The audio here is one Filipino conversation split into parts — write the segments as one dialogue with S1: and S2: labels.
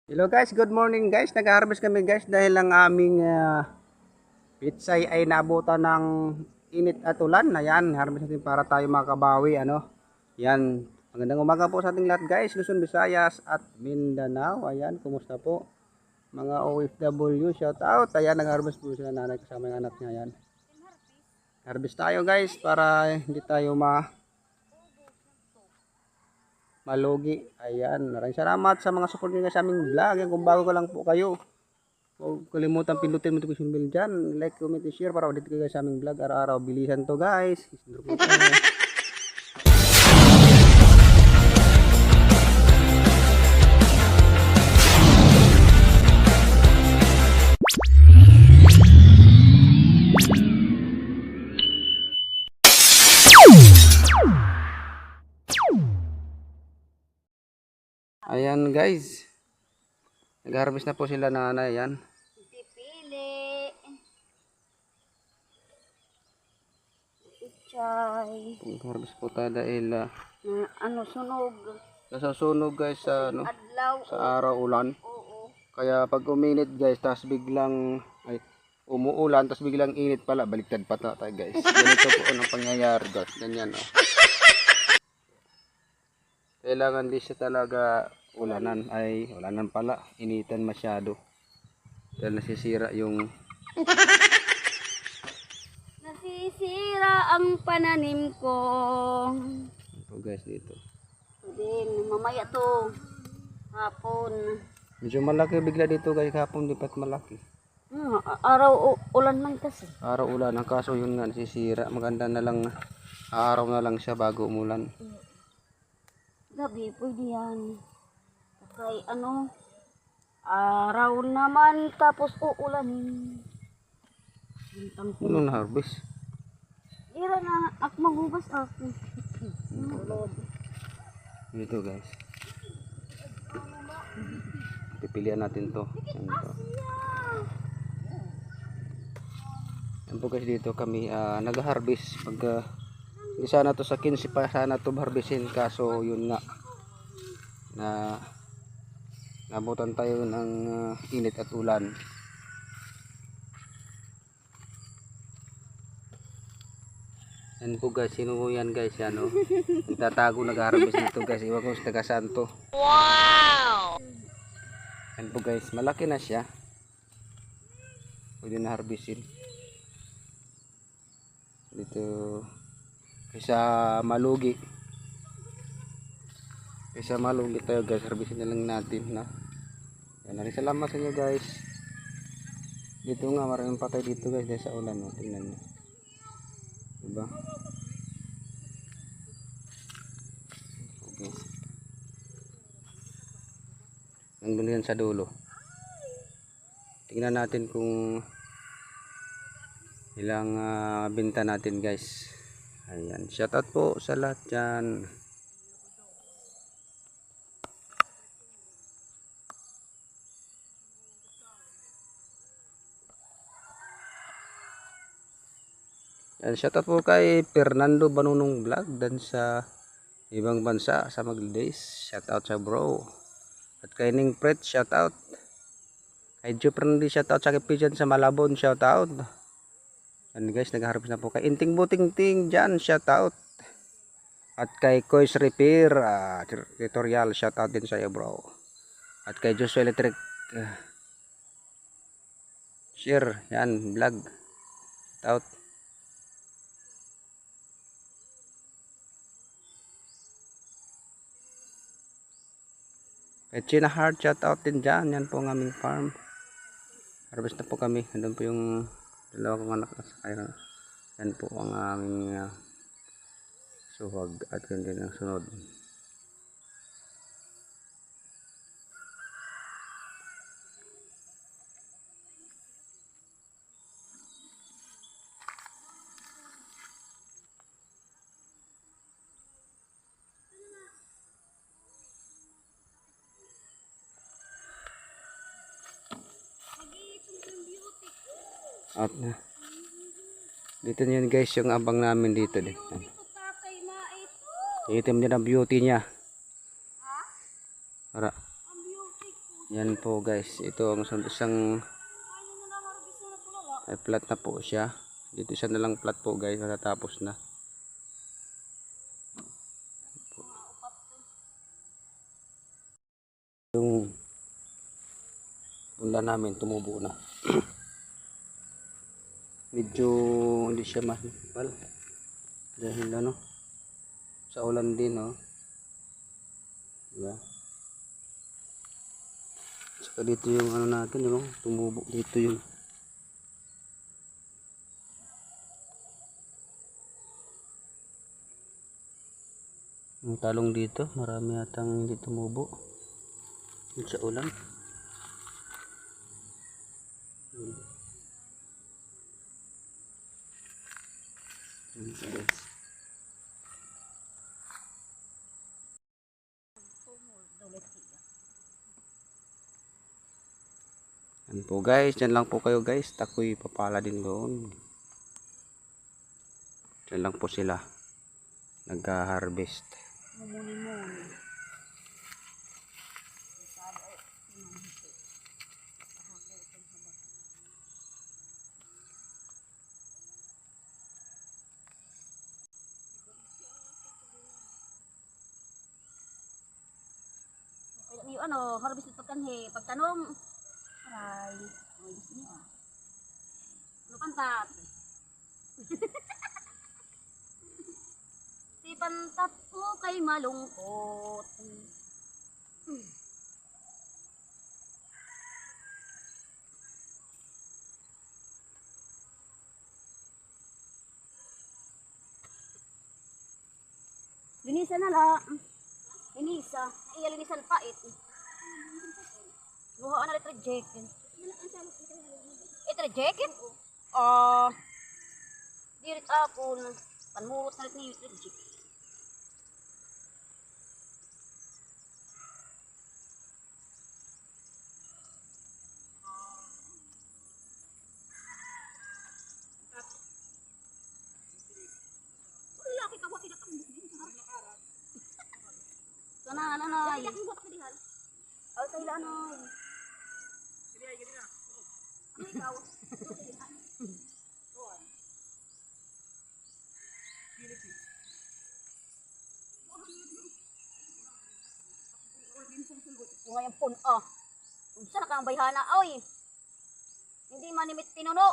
S1: Hello guys, good morning guys. Nag-harvest kami guys dahil ang aming pitsay ay naabutan ng init at ulan. Ayan, harvest natin para tayo makabawi. Yan, magandang umaga po sa ating lahat guys. Luzon, Visayas at Mindanao. Ayan, kumusta po? Mga OFW, shout out. Ayan, nag-harvest po sila nanay kasama yung anak niya. Ayan. Harvest tayo guys para hindi tayo malugi. Ayan, maraming salamat sa mga support nyo sa aming vlog. Yan, kung bago ka lang po kayo, huwag kalimutan pindutin mo notification bell dyan, like, comment, and share para ulit kayo sa aming vlog araw-araw. Bilisan to guys. Ayan guys, nag-harvest na po sila nanay. Ayan,
S2: Pipili. Ichay.
S1: nag-harvest po tayo dahil
S2: Sunog.
S1: nasasunog guys sa,
S2: Adlaw.
S1: sa araw ulan.
S2: Oo.
S1: Kaya pag uminit guys, tapos biglang umuulan, tapos biglang init pala, baliktad pa tayo guys. Ganito po ang pangyayari guys, ganyan Kailangan di siya talaga ulanan pala, initan masyado. Dahil nasisira yung
S2: Nasisira ang pananim ko.
S1: ito guys dito.
S2: Din, mamaya to. Hapon.
S1: Medyo malaki bigla dito guys, kapon di pat malaki.
S2: Araw ulan man kasi.
S1: Araw ulan, ang kaso yun nga nasisira. Maganda na lang araw na lang siya bago umulan.
S2: Gabi pwede yan. Kay araw naman tapos uulanin.
S1: Ano na harvest?
S2: Ira na at maghubas ako.
S1: Dito guys. Pipilian natin to. Yan po guys, dito kami nag-harvest. Pag hindi sana to sa 15 pa sana to harvestin, kaso yun nga na nabutan tayo ng init at ulan. Yan po guys, sino po yan guys? Yan nagtatago, nag-harvest dito guys. Iwan ko sa taga Santo. Wow! Yan po guys, malaki na siya. Pwede na harvestin. Dito kaysa malugi tayo guys, harvestin na lang natin yan. Salamat sa inyo guys. Dito nga maraming patay dito guys dahil sa ulan. Tingnan nyo, diba? Okay, nandun yan sa dulo. Tingnan natin kung ilang binta natin guys. Ayan, shoutout po sa lahat dyan. Yan, shoutout po kay Fernando Banunong Vlog dan sa ibang bansa sa Magdays. Shoutout sa bro. At kay Ning Pret, shoutout. Kay Joe Fernandez, shoutout sa kay Pigeon sa Malabon, shoutout. Yan guys, nag-harvest na po kay Inting Buting-ting dyan, shoutout. At kay Kois Repair tutorial, shoutout din sa iyo bro. At kay Joshua Electric share, yan, vlog, shoutout. Kay China Heart, shoutout din dyan. Yan po ang aming farm. Harvest na po kami. Nandun po yung dalawa kong anak sa kaya. Yan po ang aming suhag at yun din ang sunod. At dito yun guys, yung abang namin dito din. Item din ang beauty niya. Para Yan po guys, ito ang isang ay flat na po siya. Dito isa na lang flat po guys, matatapos na. Yung punla namin tumubo na. Medyo hindi siya mahal dahil ano sa ulan din, no. Diba? Saka dito yung ano natin, yung tumubo dito yung talong dito, marami atang hindi tumubo sa ulan. Guys. Yan po guys, dyan lang po kayo guys, takoy papala din doon. Dyan lang po sila nagka-harvest.
S2: Mumuni-muni. Yung ano, harvest ito kanhe, pagtanong, aray, oh, gusto niyo ah. Ano pantat? Si pantat ko kay malungkot. Linisan na lang. Linisa. Iya linisan pa ito. Buhaan na ito jacket. Ito jacket? Ah, dirit ako. Panmurot na ito ni jacket. Sana ano na. Al sa ilan ay. Ikaw. Ngayon pun ah. Unsa na kang bayhana oy. Hindi manimit pinuno.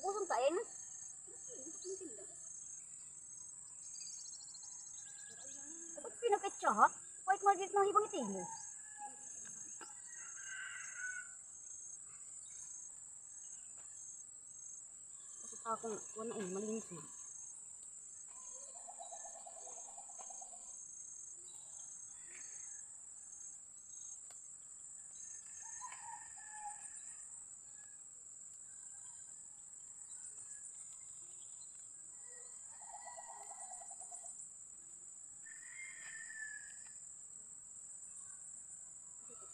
S2: Ukusong kain. Dapat pinakit siya ha? White market ng ibang itig mo. Kasi akong wala eh, malinis eh.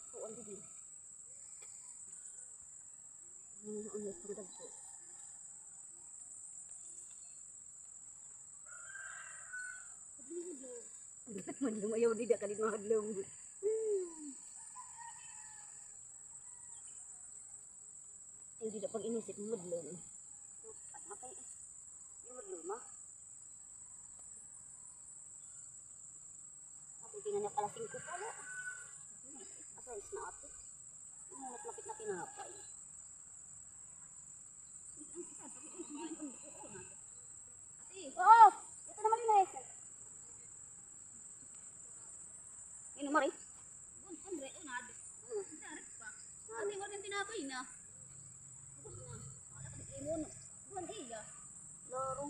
S2: Tuan din. Ano pagdag ko. Madlong ayaw di da kalit mahadlong. Hindi da pag inisip madlong. Patay eh. Yung madlong ma. Kasi tingnan niya pala 5 pala. Asa is na ate. Ngunit lapit na pinapay. Oo! Ito na malinis. Ino mari? Bun, Andre, unad. Darat pa. Ate mo rin tinapay na. Bun, bun, iya. Laro.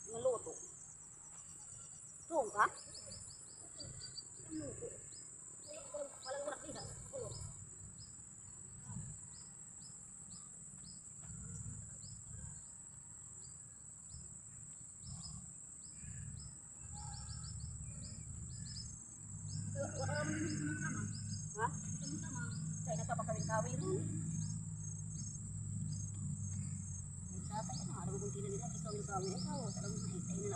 S2: Naluto. Tuong ka? Walang urak dito. Ha? Kaya nagkapagkawin-kawin rin. Tatay na, alam kong tinanila, kawin-kawin. Ikaw, talagang maitay na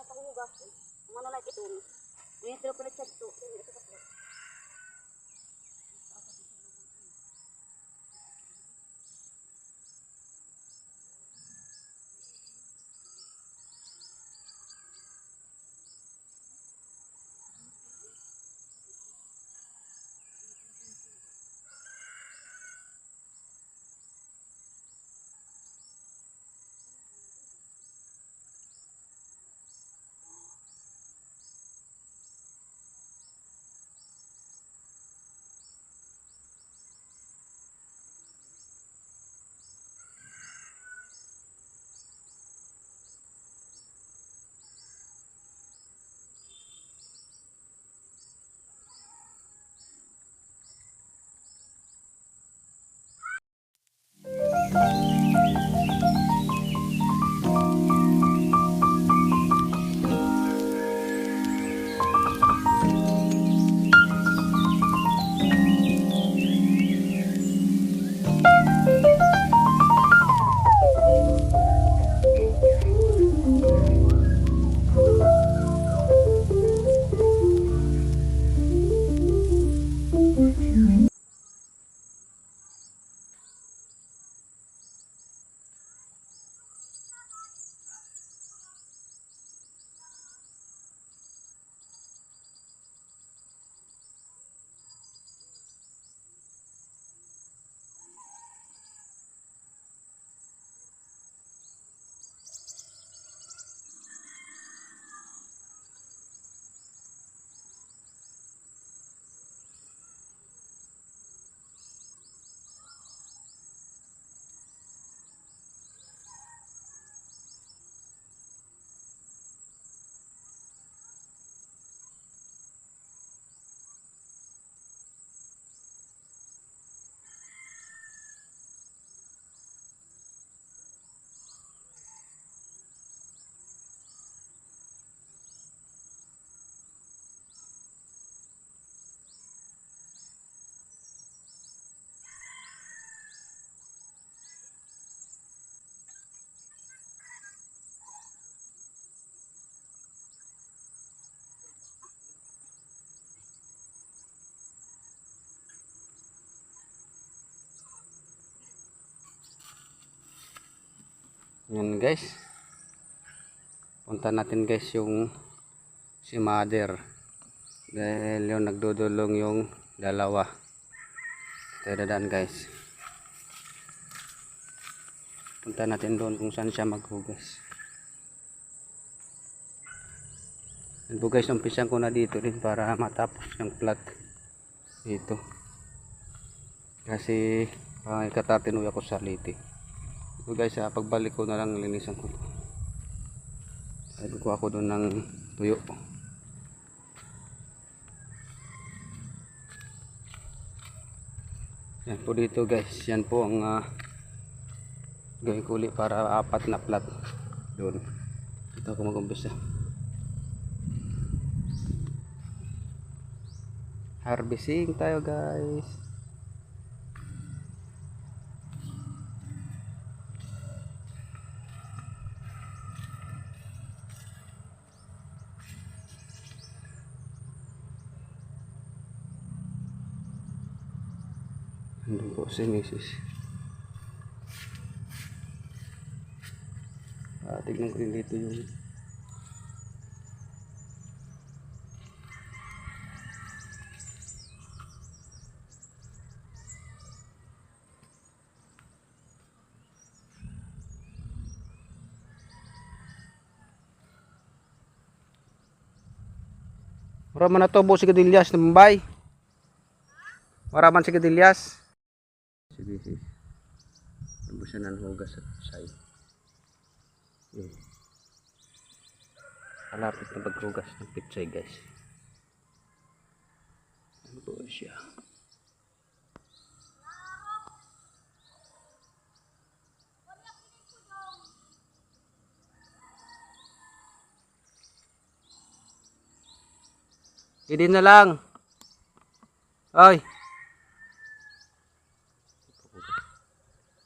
S2: pahugas. Ano like ito. Ngayon sila pala chat to. Ito ka po.
S1: Yan guys. Punta natin guys yung si mother. Dahil yung nagdudulong yung dalawa. Tayo dadaan guys. Punta natin doon kung saan siya maghugas. Yan po guys, umpisan ko na dito din para matapos yung plat dito. Kasi ikatatin ako sa liti. So guys, pagbalik ko na lang linisan ko. Sabi ko ako doon ng tuyo. Yan po dito guys. Yan po ang gawin ko ulit para 4 na plat doon. Dito ako mag-umpisa. Harvesting tayo guys. Andun po si Mrs. Tignan ko rin dito yung wala man na to po si Gadillas na Mumbai. Wala man si Gadillas. Sige, sige. Nabusan ng hugas at say. Malapit na paghugas ng pitsay guys. Ano po siya? Hindi na lang. Oy.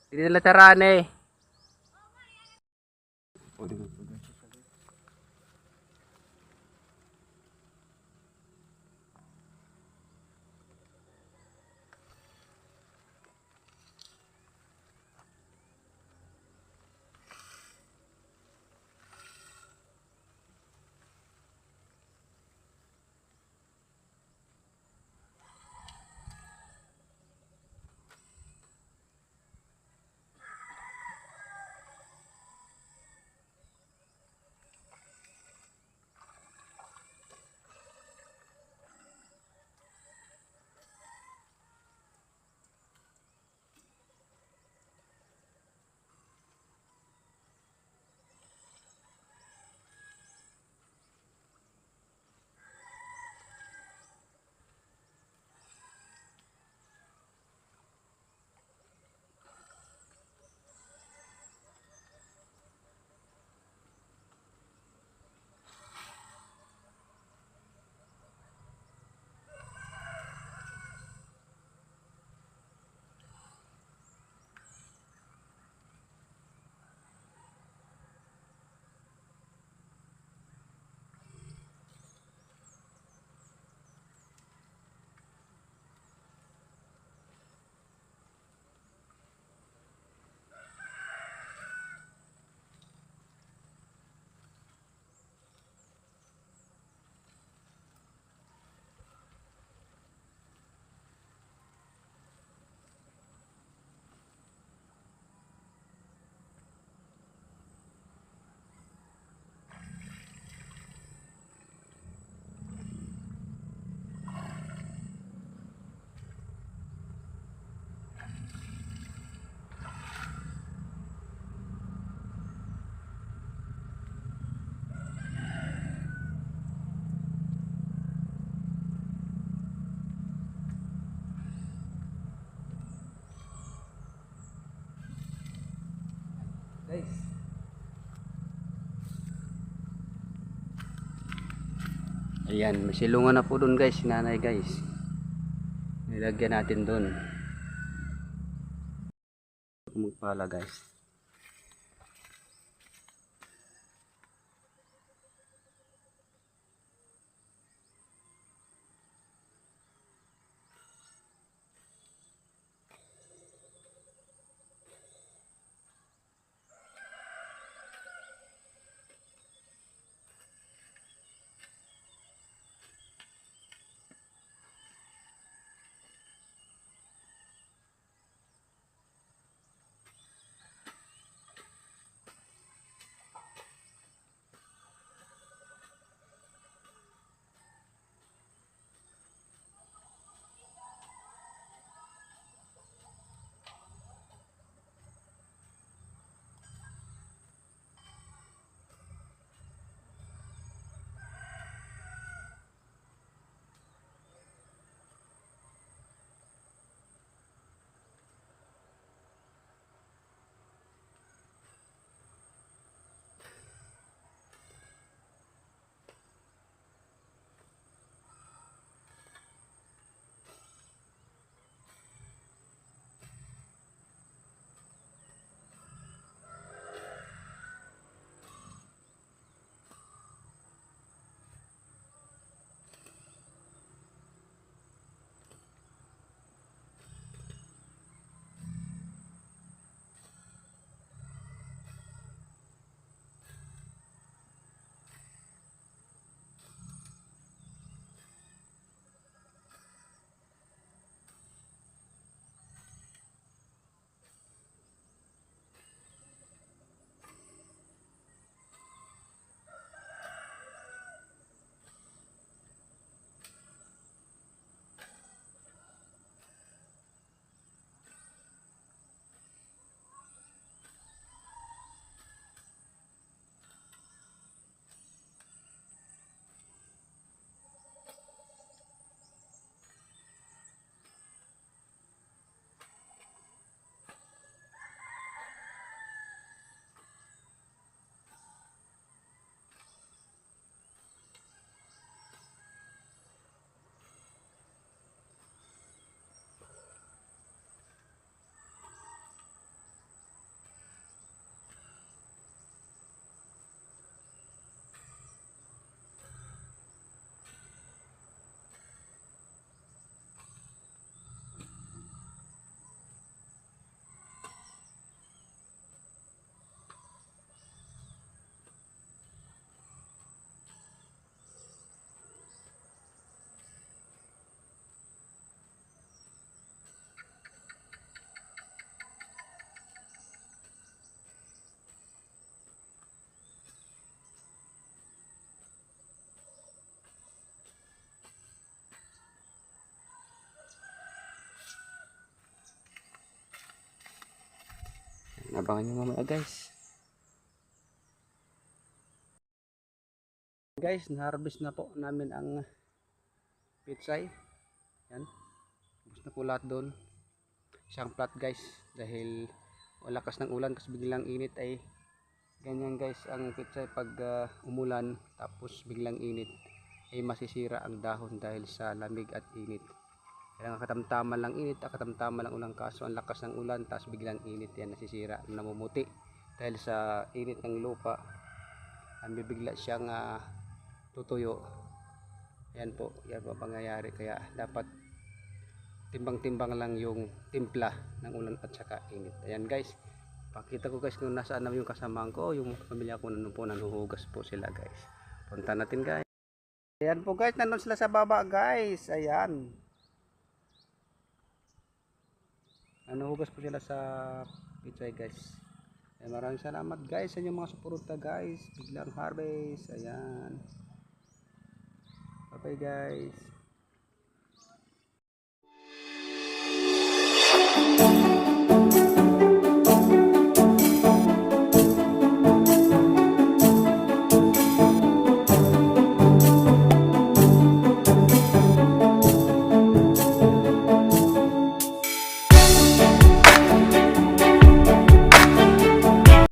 S1: Hindi na lang tarane. guys. Ayan, may silungan na po doon guys, si nanay guys. Nilagyan natin doon. Magpala guys. Abangan nyo mamaya guys. Guys, na-harvest na po namin ang pitsay. Yan. Ubus na po lahat doon. Isang plat guys. Dahil lakas ng ulan kasi biglang init ay ganyan guys ang pitsay pag umulan tapos biglang init ay masisira ang dahon dahil sa lamig at init. Kaya katamtaman lang init, katamtaman lang ulang kaso ang lakas ng ulan tapos biglang init yan nasisira, namumuti dahil sa init ng lupa. Ang bibigla siyang tutuyo. Yan po ang pangyayari kaya dapat timbang-timbang lang yung timpla ng ulan at saka init. Ayan guys, pakita ko guys kung nasaan na yung kasamahan ko, yung pamilya ko nandun po, nanuhugas po sila guys. Punta natin guys. Ayan po guys, nandun sila sa baba guys. Ayan. Nanuhugas po sila sa pitsay guys. Ayan, maraming salamat guys sa inyong mga suporta guys. Biglang harvest. Ayan. Bye bye guys.